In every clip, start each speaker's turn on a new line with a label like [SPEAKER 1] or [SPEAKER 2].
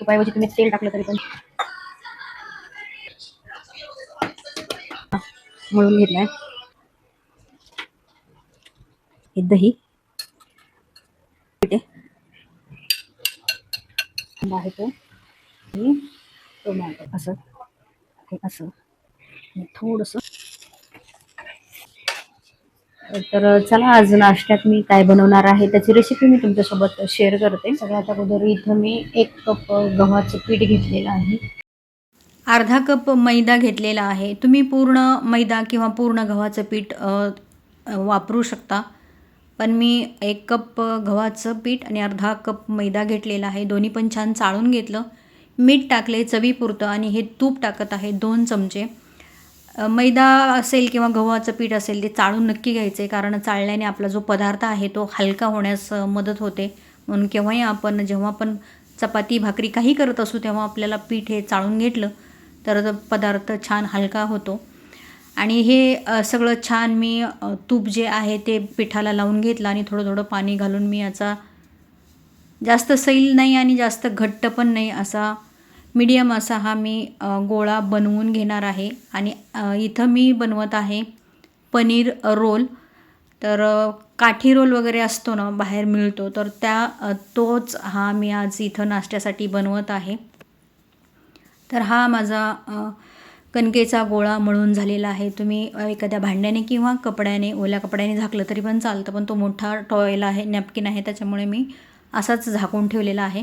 [SPEAKER 1] तुपाऐवजी तुम्ही तेल टाकलं तरी पण मळून घेतलाय. हे दही आहे तो आणि टोमॅटो असं हे असं थोडंसं. तर चला आज नाश्त्यात मी काय बनवणार आहे त्याची रेसिपी मी तुमच्यासोबत शेअर करते. सगळ्यात अगोदर इथं मी 1 कप गव्हाचं पीठ घेतलेलं आहे.
[SPEAKER 2] अर्धा कप मैदा घेतलेला आहे. तुम्ही पूर्ण मैदा किंवा पूर्ण गव्हाचं पीठ वापरू शकता. पण मी 1 कप गव्हाचं पीठ आणि अर्धा कप मैदा घेतलेला आहे. दोन्ही पण छान चाळून घेतलं. मीठ टाकले चवीपुरतं आणि हे तूप टाकत आहे 2 चमचे. मैदा असेल किंवा गव्हाचं पीठ असेल ते चाळून नक्की घ्यायचं आहे, कारण चाळल्याने आपला जो पदार्थ आहे तो हलका होण्यास मदत होते. म्हणून जेव्हा आपण चपाती भाकरी काही करत असू तेव्हा आपल्याला पीठ हे चाळून घेतलं तर पदार्थ छान हलका होतो. आणि हे सगळं छान मी तूप जे आहे ते पिठाला लावून घेतलं आणि थोडं थोडं पाणी घालून मी याचा जास्त सैल नाही आणि जास्त घट्ट पण नाही असा मीडियम असा हा मी गोळा बनवून घेणार आहे. आणि इथं मी बनवत आहे पनीर रोल. तर काठी रोल वगैरे असतो ना बाहेर मिळतो, तर तोच हा मी आज इथं नाश्त्यासाठी बनवत आहे. तर हा माझा कणकेचा गोळा मळून झालेला आहे. तुम्ही एखाद्या भांड्याने किंवा ओल्या कपड्याने झाकलं तरी पण चालतं, पण तो मोठा टॉवेल आहे, नॅपकिन आहे, त्याच्यामुळे मी असाच झाकून ठेवलेला आहे.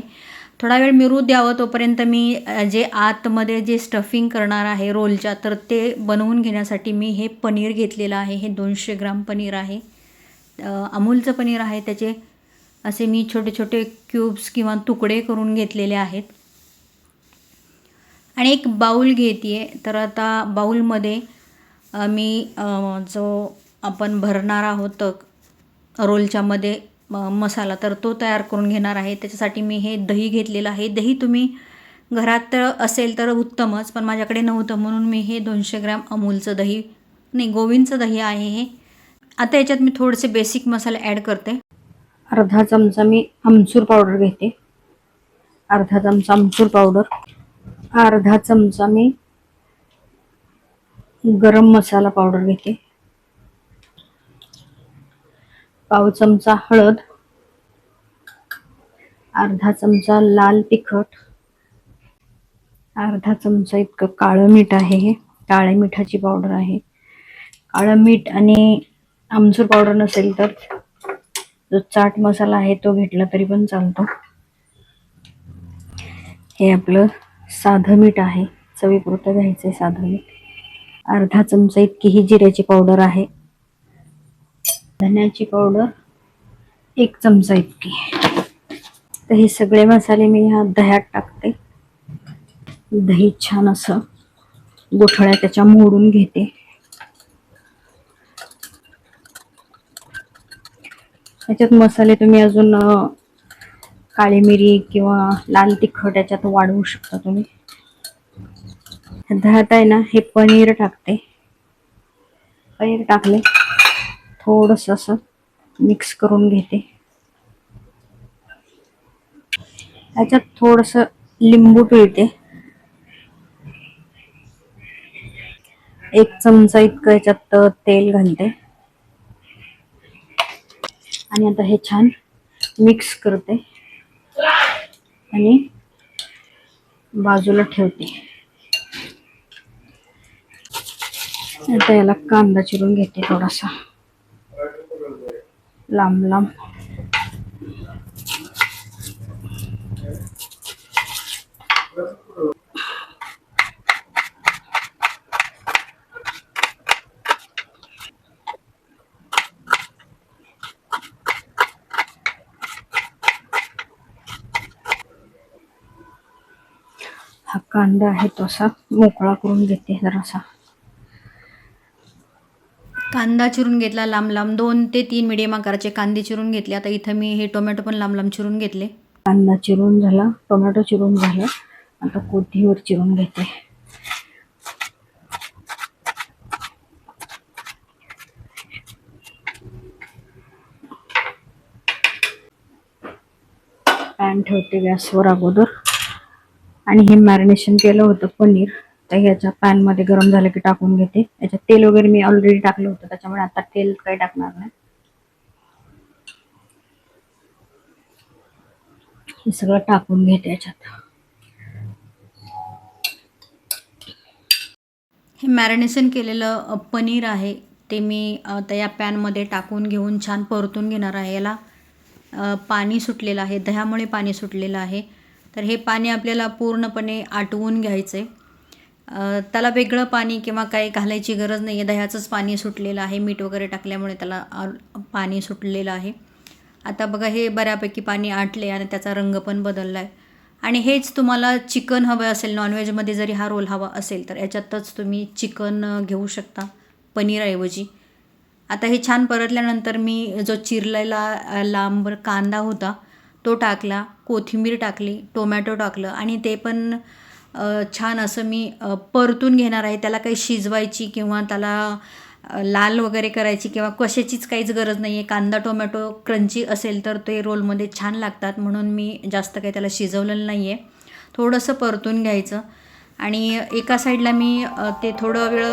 [SPEAKER 2] थोडा वेळ मिरू द्यावं तोपर्यंत मी जे आतमध्ये जे स्टफिंग करणार आहे रोलच्या, तर ते बनवून घेण्यासाठी मी हे पनीर घेतलेलं आहे. हे 200 ग्राम पनीर आहे. अमूलचं पनीर आहे. त्याचे असे मी छोटे छोटे क्यूब्स किंवा तुकडे करून घेतलेले आहेत. आणि एक बाऊल घेते आहे. तर आता बाऊलमध्ये मी जो आपण भरणार आहोत रोलच्यामध्ये मसाला, तर तो तयार करून घेणार आहे. त्याच्यासाठी मी हे दही घेतलेलं आहे. दही तुम्ही घरात असेल तर उत्तमच, पण माझ्याकडे नव्हतं म्हणून मी हे 200 ग्रॅम अमूलचं दही, नाही गोविंदचं दही आहे हे. आता याच्यात मी थोडेसे बेसिक मसाले ॲड करते.
[SPEAKER 1] अर्धा चमचा मी आमचूर पावडर घेते. अर्धा चमचा आमचूर पावडर. अर्धा चमचा मी गरम मसाला पावडर घेते. पाव चमचा हळद. अर्धा चमचा लाल तिखट. अर्धा चमचा इतकं काळं मीठ आहे. हे काळ्या मिठाची पावडर आहे. काळं मीठ आणि आमचूर पावडर नसेल तर जो चाट मसाला आहे तो घेतला तरी पण चालतो. हे आपलं साधं मीठ आहे, चवीपुरतं घ्यायचं आहे साधं मीठ. अर्धा चमचा इतकी ही जिऱ्याची पावडर आहे. धन्याची पावडर 1 चमचा इतकी. तर हे सगळे मसाले मी ह्या दह्यात टाकते. दही छान असं गोठळ्या त्याच्या मोडून घेते. याच्यात मसाले तुम्ही अजून काळी मिरी किंवा लाल तिखट याच्यात वाढवू शकता तुम्ही. दह्यात आहे ना हे पनीर टाकते. पनीर टाकले, थोडंसं असं मिक्स करून घेते. याच्यात थोडंसं लिंबू पिळते. 1 चमचा इतकं याच्यात तेल घालते आणि आता हे छान मिक्स करते आणि बाजूला ठेवते. आता याला कांदा चिरून घेते थोडासा लांब लांब. हा कांदा आहे तो असा मोकळा करून घेते जरासा.
[SPEAKER 2] कांदा चिरून घेतला लांब लांब. 2 ते 3 मिडियम आकाराचे कांदे चिरून घेतले. आता इथं मी हे टोमॅटो पण लांब लांब चिरून घेतले.
[SPEAKER 1] कांदा चिरून झाला, टोमॅटो चिरून झाले. आता कोथिंबीर चिरून घेते. पॅन ठेवते गॅसवर अगोदर. आणि हे मॅरिनेशन केलं होतं पनीर तर ह्याच्या पॅनमध्ये गरम झालं की टाकून घेते. याच्यात तेल वगैरे मी ऑलरेडी टाकलं होतं, त्याच्यामुळे आता तेल काही टाकणार नाही. हे सगळं टाकून घेते याच्यात.
[SPEAKER 2] हे मॅरिनेशन केलेलं पनीर आहे ते मी आता या पॅनमध्ये टाकून घेऊन छान परतून घेणार आहे. याला पाणी सुटलेलं आहे, दह्यामुळे पाणी सुटलेलं आहे. तर हे पाणी आपल्याला पूर्णपणे आटवून घ्यायचं आहे. त्याला वेगळं पाणी किंवा काही घालायची गरज नाही आहे. दह्याचंच पाणी सुटलेलं आहे, मीठ वगैरे टाकल्यामुळे त्याला पाणी सुटलेलं आहे. आता बघा हे बऱ्यापैकी पाणी आटले आणि त्याचा रंग पण बदलला आहे. आणि हेच तुम्हाला चिकन हवं असेल, नॉनव्हेजमध्ये जरी हा रोल हवा असेल तर याच्यातच तुम्ही चिकन घेऊ शकता पनीरऐवजी. आता हे छान परतल्यानंतर मी जो चिरलेला लांब कांदा होता तो टाकला, कोथिंबीर टाकली, टोमॅटो टाकलं आणि ते पण छान असं मी परतून घेणार आहे. त्याला काही शिजवायची किंवा त्याला लाल वगैरे करायची किंवा कशाचीच काहीच गरज नाही आहे. कांदा टोमॅटो क्रंची असेल तर ते रोलमध्ये छान लागतात, म्हणून मी जास्त काही त्याला शिजवलेलं नाही आहे. थोडंसं परतून घ्यायचं आणि एका साईडला मी ते थोडा वेळ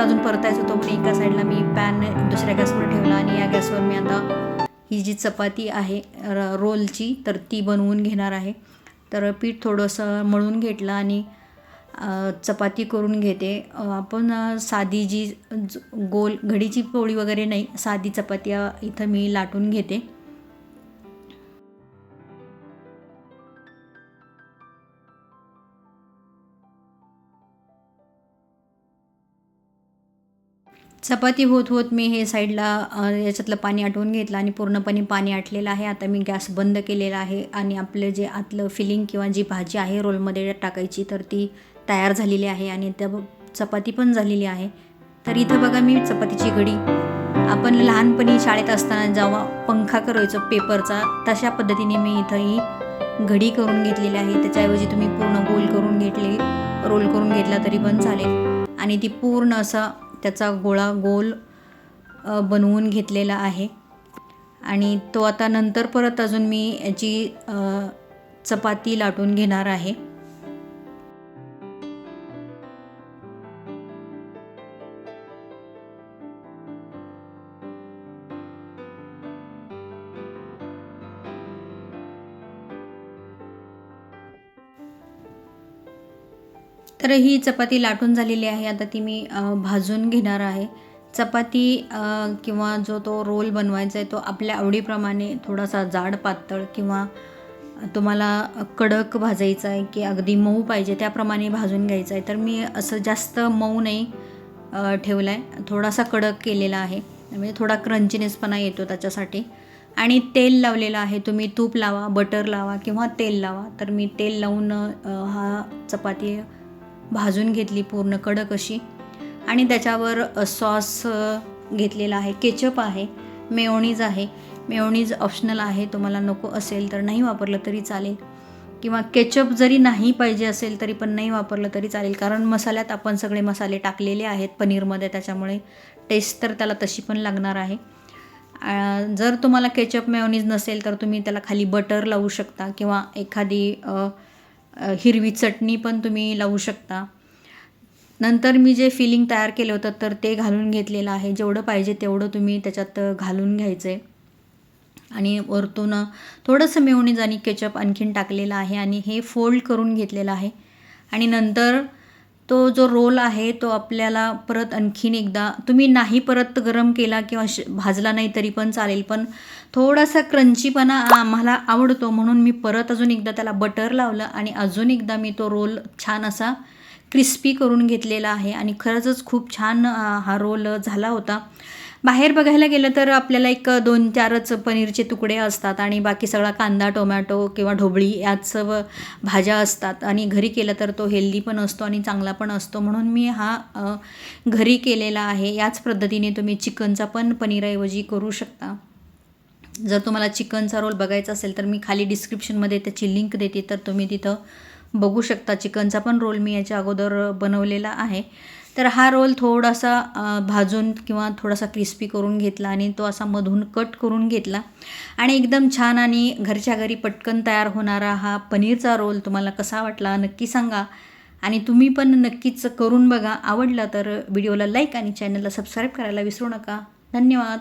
[SPEAKER 2] अजून परतायचं होतं, पण एका साईडला मी पॅन दुसऱ्या गॅसवर ठेवला आणि या गॅसवर मी आता ही जी चपाती आहे रोलची तर ती बनवून घेणार आहे. तर पीठ थोडंसं मळून घेतलं आणि चपाती करून घेते. आपण साधी जी गोल घडीची पोळी वगैरे नाही, साधी चपाती इथं मी लाटून घेते. चपाती होत होत मी हे साईडला याच्यातलं पाणी आटवून घेतलं आणि पूर्णपणे पाणी आटलेलं आहे. आता मी गॅस बंद केलेला आहे आणि आपलं जे आतलं फिलिंग किंवा जी भाजी आहे रोलमध्ये टाकायची तर ती तयार झालेली आहे आणि त्या चपाती पण झालेली आहे. तर इथं बघा मी चपातीची घडी, आपण लहानपणी शाळेत असताना जेव्हा पंखा करायचो पेपरचा तशा पद्धतीने मी इथं ही घडी करून घेतलेली आहे. त्याच्याऐवजी तुम्ही पूर्ण रोल करून घेतला तरी पण चालेल. आणि ती पूर्ण असा त्याचा गोल बनवून घेतलेला आहे आणि तो आता नंतर परत अजून मी याची चपाती लाटून घेणार आहे. तर ही चपाती लाटून झालेली आहे. आता ती मी भाजून घेणार आहे. चपाती किंवा जो तो रोल बनवायचा आहे तो आपल्या आवडीप्रमाणे थोडासा जाड पातळ किंवा तुम्हाला कडक भाजायचा आहे की अगदी मऊ पाहिजे त्याप्रमाणे भाजून घ्यायचा आहे. तर मी असं जास्त मऊ नाही ठेवला आहे, थोडासा कडक केलेला आहे, म्हणजे थोडा क्रंचीनेसपणा येतो त्याच्यासाठी. आणि तेल लावलेलं आहे, तुम्ही तूप लावा, बटर लावा किंवा तेल लावा. तर मी तेल लावून हा चपाती भाजून घेतली पूर्ण कडक अशी आणि त्याच्यावर सॉस घेतलेला आहे, केचप आहे, मेयोनीज आहे. मेयोनीज ऑप्शनल आहे, तुम्हाला नको असेल तर नाही वापरलं तरी चालेल किंवा केचप जरी नाही पाहिजे असेल तरी पण नाही वापरलं तरी चालेल, कारण मसाल्यात आपण सगळे मसाले टाकलेले आहेत पनीरमध्ये, त्याच्यामुळे टेस्ट तर त्याला तशी पण लागणार आहे. जर तुम्हाला केचप मेयोनीज नसेल तर तुम्ही त्याला खाली बटर लावू शकता किंवा एखादी हिरवी चटणी पण तुम्ही लावू शकता. नंतर मी जे फिलिंग तयार केलं होतं तर ते घालून घेतलेलं आहे. जेवढं पाहिजे तेवढं तुम्ही त्याच्यात घालून घ्यायचं आहे आणि वरतून थोडंसं मेयोनीज आणि केचप आणखीन टाकलेलं आहे आणि हे फोल्ड करून घेतलेलं आहे. आणि नंतर तो जो रोल आहे तो आपल्याला परत आणखीन एकदा, तुम्ही नाही परत गरम केला किंवा भाजला नाही तरी पण चालेल, पण थोडासा क्रंचीपणा आम्हाला आवडतो म्हणून मी परत अजून एकदा त्याला बटर लावलं आणि अजून एकदा मी तो रोल छान असा क्रिस्पी करून घेतलेला आहे. आणि खरंच खूप छान हा रोल झाला होता. बाहेर बघायला गेलं तर आपल्याला 1-2-4च पनीरचे तुकडे असतात आणि बाकी सगळा कांदा टोमॅटो किंवा ढोबळी याच भाज्या असतात आणि घरी केलं तर तो हेल्दी पण असतो आणि चांगला पण असतो, म्हणून मी हा घरी केलेला आहे. याच पद्धतीने तुम्ही चिकनचा पण पनीरऐवजी करू शकता. जर तुम्हाला चिकनचा रोल बघायचा असेल तर मी खाली डिस्क्रिप्शनमध्ये त्याची लिंक देते, तर तुम्ही तिथं बघू शकता. चिकनचा पण रोल मी याच्या अगोदर बनवलेला आहे. तर हा रोल थोडासा भाजून किंवा थोडासा क्रिस्पी करून घेतला आणि तो असा मधून कट करून घेतला आणि एकदम छान आणि घरच्या घरी पटकन तयार होणारा हा पनीरचा रोल तुम्हाला कसा वाटला नक्की सांगा आणि तुम्ही पण नक्कीच करून बघा. आवडला तर व्हिडिओला लाईक आणि चॅनलला सबस्क्राईब करायला विसरू नका. धन्यवाद.